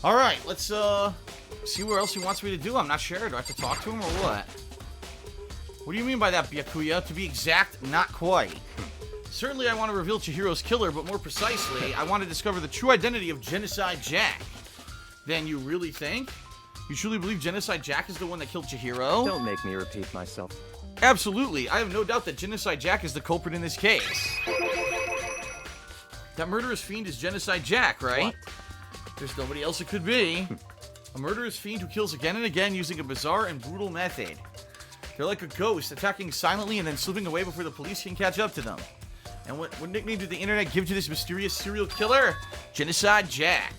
Alright, let's see what else he wants me to do. I'm not sure. Do I have to talk to him or what? What do you mean by that, Byakuya? To be exact, not quite. Certainly I want to reveal Chihiro's killer, but more precisely, I want to discover the true identity of Genocide Jack. Then you really think? You truly believe Genocide Jack is the one that killed Chihiro? Don't make me repeat myself. Absolutely. I have no doubt that Genocide Jack is the culprit in this case. That murderous fiend is Genocide Jack, right? What? There's nobody else it could be. A murderous fiend who kills again and again using a bizarre and brutal method. They're like a ghost, attacking silently and then slipping away before the police can catch up to them. And what nickname did the internet give to this mysterious serial killer? Genocide Jack.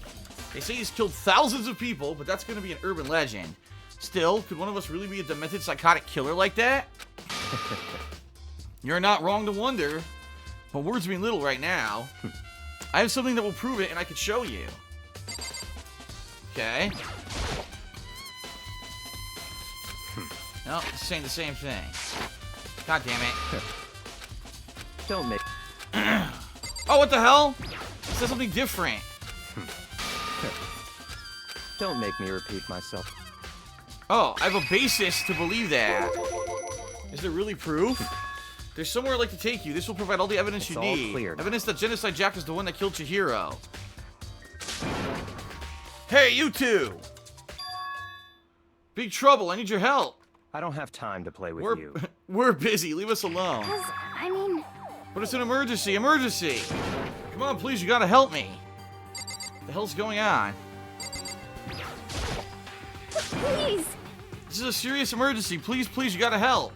They say he's killed thousands of people, but that's going to be an urban legend. Still, could one of us really be a demented psychotic killer like that? You're not wrong to wonder, but words mean little right now. I have something that will prove it, and I could show you. Okay. No, it's saying the same thing. God damn it. Don't make... Oh, what the hell? It says something different. Don't make me repeat myself. Oh, I have a basis to believe that. Is there really proof? There's somewhere I'd like to take you. This will provide all the evidence you need. Cleared. Evidence that Genocide Jack is the one that killed Chihiro. Hey, you two! Big trouble, I need your help. I don't have time to play with you. We're busy, leave us alone. I mean... But it's an emergency, emergency! Come on, please, you gotta help me. What the hell's going on? Please! This is a serious emergency, please, you gotta help.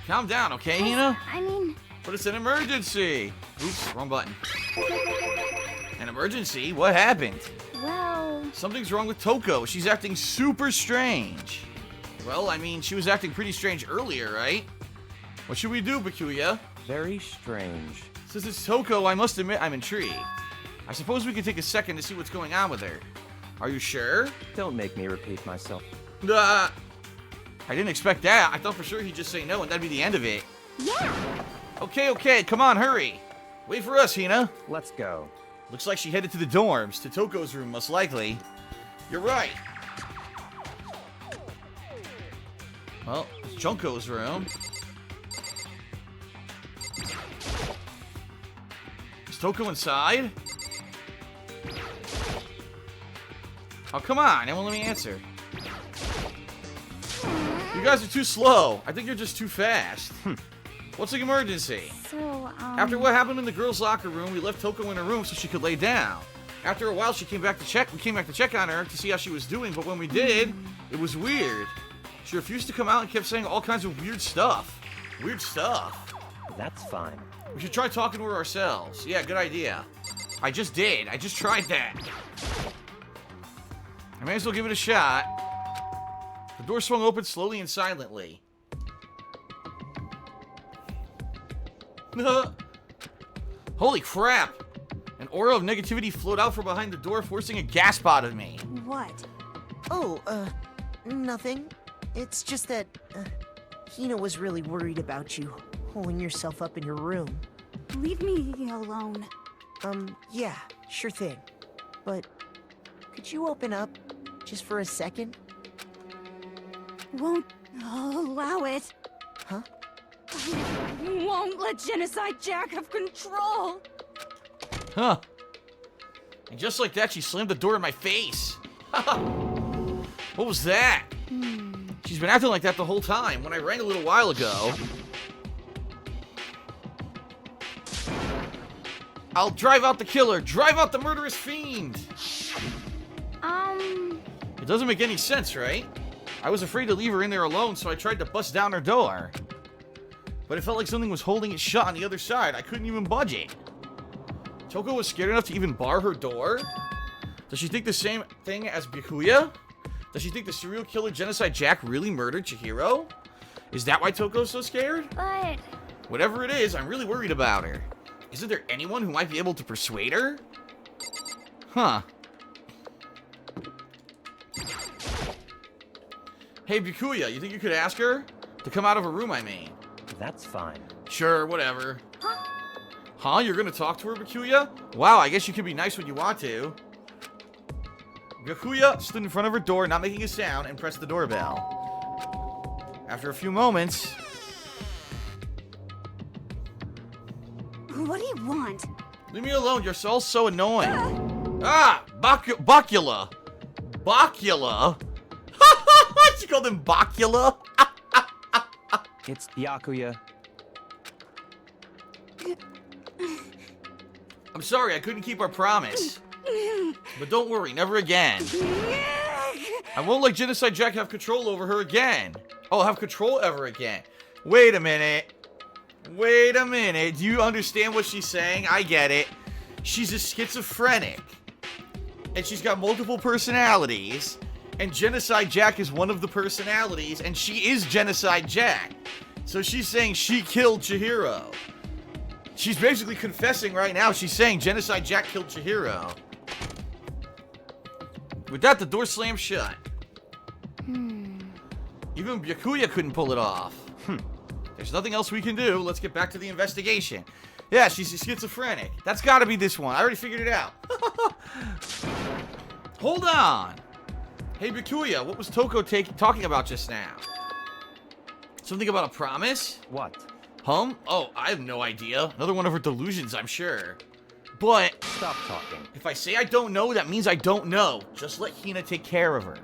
Calm down, okay, Hina? I mean... But it's an emergency! Oops, wrong button. An emergency? What happened? Well... Something's wrong with Toko. She's acting super strange. Well, I mean, she was acting pretty strange earlier, right? What should we do, Byakuya? Very strange. Since it's Toko, I must admit I'm intrigued. I suppose we could take a second to see what's going on with her. Are you sure? Don't make me repeat myself. I didn't expect that. I thought for sure he'd just say no and that'd be the end of it. Yeah! Okay, come on, hurry. Wait for us, Hina. Let's go. Looks like she headed to the dorms, to Toko's room, most likely. You're right. Well, it's Junko's room. Is Toko inside? Oh, come on. It won't let me answer. You guys are too slow. I think you're just too fast. What's the emergency? So, After what happened in the girls' locker room, we left Toko in her room so she could lay down. After a while, we came back to check on her to see how she was doing, but when we did, it was weird. She refused to come out and kept saying all kinds of weird stuff. Weird stuff. That's fine. We should try talking to her ourselves. Yeah, good idea. I just did. I just tried that. I may as well give it a shot. The door swung open slowly and silently. Holy crap! An aura of negativity flowed out from behind the door, forcing a gasp out of me. what? Oh, nothing. It's just that, Hina was really worried about you, holding yourself up in your room. Leave me alone. Yeah, sure thing. But, could you open up, just for a second? Won't allow it. Huh? I won't let Genocide Jack have control. Huh. And just like that, she slammed the door in my face. What was that? She's been acting like that the whole time. When I rang a little while ago... I'll drive out the killer! Drive out the murderous fiend! It doesn't make any sense, right? I was afraid to leave her in there alone, so I tried to bust down her door. But it felt like something was holding it shut on the other side. I couldn't even budge it. Toko was scared enough to even bar her door? Does she think the same thing as Byakuya? Does she think the serial killer Genocide Jack really murdered Chihiro? Is that why Toko's so scared? But... Whatever it is, I'm really worried about her. Isn't there anyone who might be able to persuade her? Huh. Hey, Byakuya, you think you could ask her? To come out of her room, I mean. That's fine. Sure, whatever. Huh? You're gonna talk to her, Byakuya? Wow, I guess you can be nice when you want to. Byakuya stood in front of her door, not making a sound, and pressed the doorbell. After a few moments... What do you want? Leave me alone, you're all so annoying. Bacula. Bacula? She called him Bacula? It's Byakuya. I'm sorry, I couldn't keep our promise. But don't worry, never again. I won't let Genocide Jack have control over her again. Oh, have control ever again. Wait a minute. Wait a minute. Do you understand what she's saying? I get it. She's a schizophrenic. And she's got multiple personalities. And Genocide Jack is one of the personalities. And she is Genocide Jack. So she's saying she killed Chihiro. She's basically confessing right now. She's saying Genocide Jack killed Chihiro. With that, the door slammed shut. Even Byakuya couldn't pull it off. There's nothing else we can do. Let's get back to the investigation. Yeah, she's a schizophrenic. That's gotta be this one. I already figured it out. Hold on. Hey, Byakuya, what was Toko talking about just now? Something about a promise? What? Oh, I have no idea. Another one of her delusions, I'm sure. But... Stop talking. If I say I don't know, that means I don't know. Just let Hina take care of her.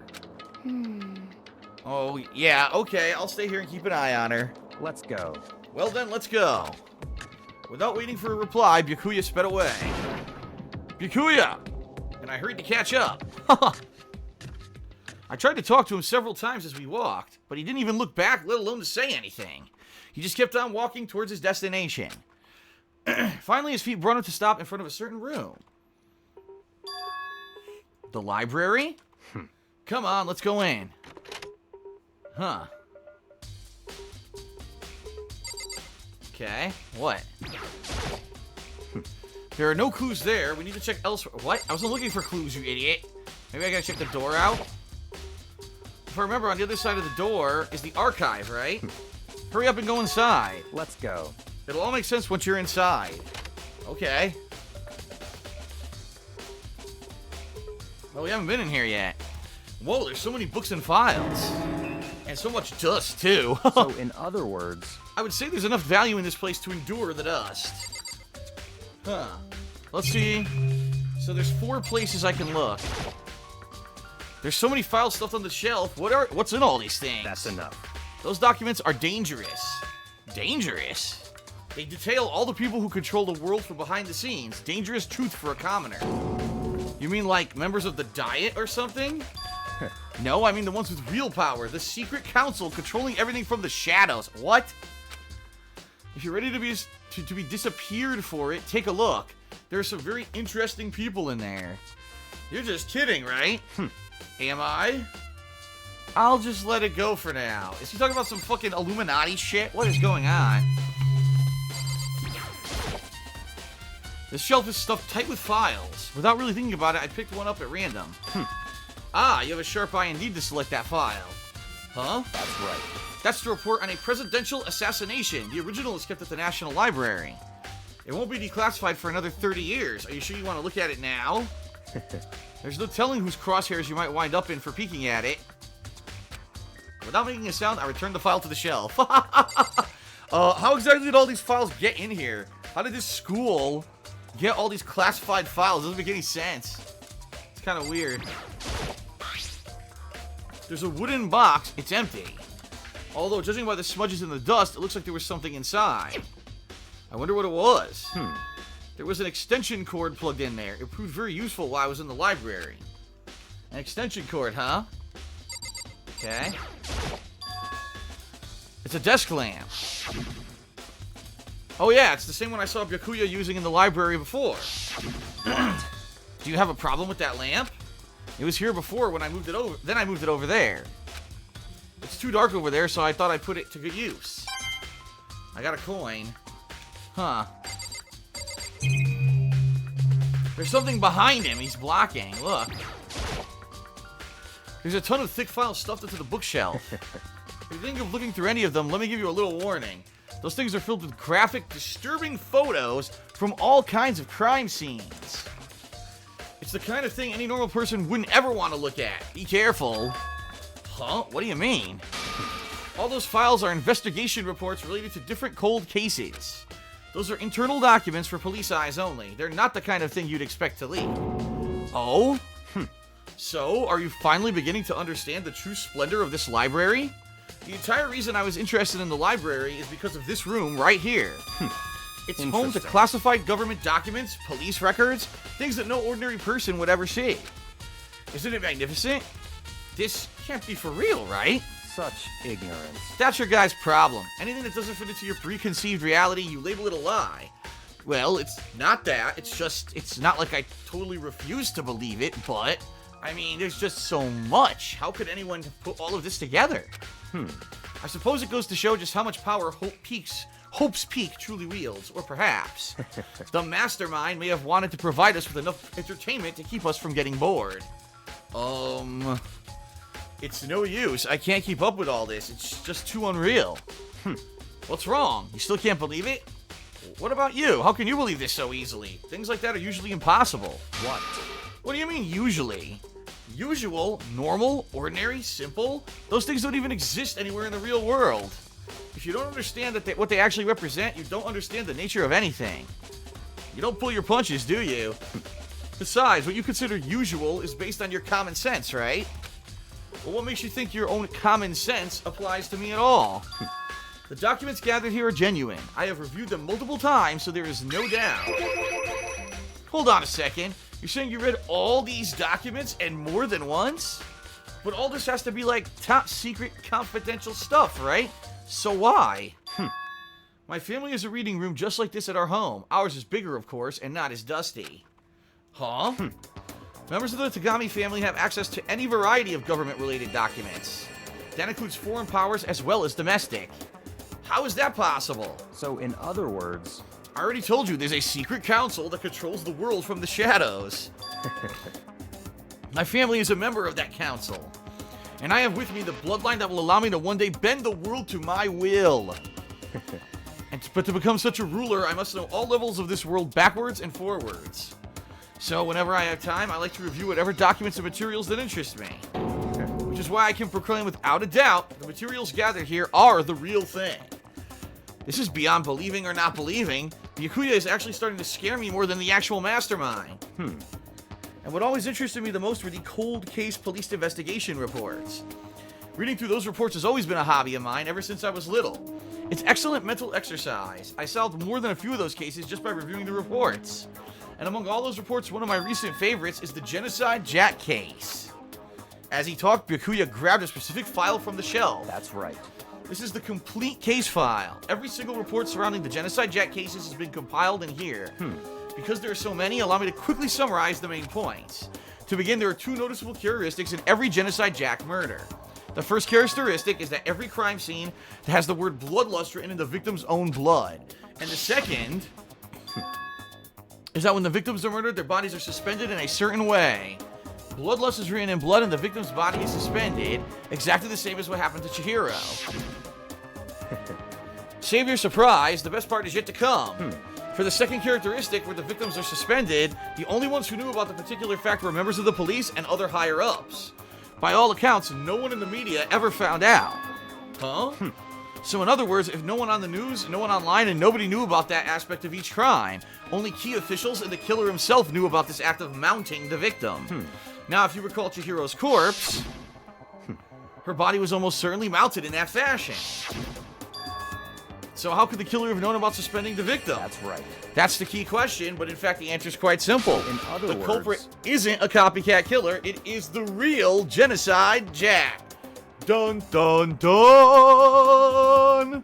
Oh, yeah, okay. I'll stay here and keep an eye on her. Let's go. Well then, let's go. Without waiting for a reply, Byakuya sped away. Byakuya! And I hurried to catch up. I tried to talk to him several times as we walked, but he didn't even look back, let alone to say anything. He just kept on walking towards his destination. Finally, his feet brought him to stop in front of a certain room. The library? Come on, let's go in. Huh. Okay, what? There are no clues there. We need to check elsewhere. What? I wasn't looking for clues, you idiot. Maybe I gotta check the door out? If I remember, on the other side of the door is the archive, right? Hurry up and go inside. Let's go. It'll all make sense once you're inside. Okay. Well, we haven't been in here yet. Whoa, there's so many books and files. And so much dust, too. So, in other words... I would say there's enough value in this place to endure the dust. Huh. Let's see. So there's 4 places I can look. There's so many files stuffed on the shelf. What's in all these things? That's enough. Those documents are dangerous. Dangerous? They detail all the people who control the world from behind the scenes. Dangerous truth for a commoner. You mean like members of the Diet or something? No, I mean the ones with real power. The secret council controlling everything from the shadows. What? If you're ready to be disappeared for it, take a look. There are some very interesting people in there. You're just kidding, right? Am I? I'll just let it go for now. Is he talking about some fucking Illuminati shit? What is going on? This shelf is stuffed tight with files. Without really thinking about it, I picked one up at random. Ah, you have a sharp eye indeed to select that file. Huh? That's right. That's the report on a presidential assassination. The original is kept at the National Library. It won't be declassified for another 30 years. Are you sure you want to look at it now? There's no telling whose crosshairs you might wind up in for peeking at it. Without making a sound, I returned the file to the shelf. How exactly did all these files get in here? How did this school get all these classified files? It doesn't make any sense. It's kind of weird. There's a wooden box. It's empty. Although, judging by the smudges in the dust, it looks like there was something inside. I wonder what it was. There was an extension cord plugged in there. It proved very useful while I was in the library. An extension cord, huh? Okay. It's a desk lamp. Oh yeah, it's the same one I saw Byakuya using in the library before. Do you have a problem with that lamp? It was here before when I moved it over. Then I moved it over there. It's too dark over there, so I thought I'd put it to good use. I got a coin. Huh. There's something behind him. He's blocking. Look. There's a ton of thick files stuffed into the bookshelf. If you think of looking through any of them, let me give you a little warning. Those things are filled with graphic, disturbing photos from all kinds of crime scenes. It's It's the kind of thing any normal person wouldn't ever want to look at. Be careful. Huh? What do you mean? All those files are investigation reports related to different cold cases. Those are internal documents for police eyes only. They're not the kind of thing you'd expect to leak. Oh? So, are you finally beginning to understand the true splendor of this library? The entire reason I was interested in the library is because of this room right here. It's home to Interesting. classified government documents, police records, things that no ordinary person would ever see. Isn't it magnificent? This can't be for real, right? Such ignorance. That's your guy's problem. Anything that doesn't fit into your preconceived reality, you label it a lie. Well, it's not that. It's just, it's not like I totally refuse to believe it, but, I mean, there's just so much. How could anyone put all of this together? I suppose it goes to show just how much power Hope's Peak truly wields, or perhaps the mastermind may have wanted to provide us with enough entertainment to keep us from getting bored. It's no use. I can't keep up with all this. It's just too unreal. What's wrong? You still can't believe it? What about you? How can you believe this so easily? Things like that are usually impossible. What? What do you mean, usually? Usual, normal, ordinary, simple? Those things don't even exist anywhere in the real world. If you don't understand what they actually represent, you don't understand the nature of anything. You don't pull your punches, do you? Besides, what you consider usual is based on your common sense, right? Well, what makes you think your own common sense applies to me at all? The documents gathered here are genuine. I have reviewed them multiple times, so there is no doubt. Hold on a second. You're saying you read all these documents and more than once? But all this has to be like top secret confidential stuff, right? So why? My family has a reading room just like this at our home. Ours is bigger, of course, and not as dusty. Huh? Members of the Tagami family have access to any variety of government-related documents. That includes foreign powers as well as domestic. How is that possible? So, in other words, I already told you there's a secret council that controls the world from the shadows. My family is a member of that council. And I have with me the bloodline that will allow me to one day bend the world to my will. But to become such a ruler, I must know all levels of this world backwards and forwards. So whenever I have time, I like to review whatever documents and materials that interest me. Which is why I can proclaim without a doubt, the materials gathered here are the real thing. This is beyond believing or not believing. The Yakuya is actually starting to scare me more than the actual mastermind. And what always interested me the most were the cold case police investigation reports. Reading through those reports has always been a hobby of mine ever since I was little. It's excellent mental exercise. I solved more than a few of those cases just by reviewing the reports. And among all those reports, one of my recent favorites is the Genocide Jack case. As he talked, Yakuya grabbed a specific file from the shelf. that's right. This is the complete case file. Every single report surrounding the Genocide Jack cases has been compiled in here. Because there are so many, allow me to quickly summarize the main points. To begin, there are two noticeable characteristics in every Genocide Jack murder. The first characteristic is that every crime scene has the word bloodlust written in the victim's own blood. And the second is that when the victims are murdered, their bodies are suspended in a certain way. Bloodlust is written in blood and the victim's body is suspended, exactly the same as what happened to Chihiro. Save your surprise, the best part is yet to come. For the second characteristic, where the victims are suspended, the only ones who knew about the particular fact were members of the police and other higher-ups. By all accounts, no one in the media ever found out. Huh? So in other words, if no one on the news, no one online, and nobody knew about that aspect of each crime, only key officials and the killer himself knew about this act of mounting the victim. Now, if you recall Chihiro's corpse, her body was almost certainly mounted in that fashion. So how could the killer have known about suspending the victim? That's right. That's the key question, but in fact the answer is quite simple. In other the words, culprit isn't a copycat killer, it is the real Genocide Jack. Dun dun dun!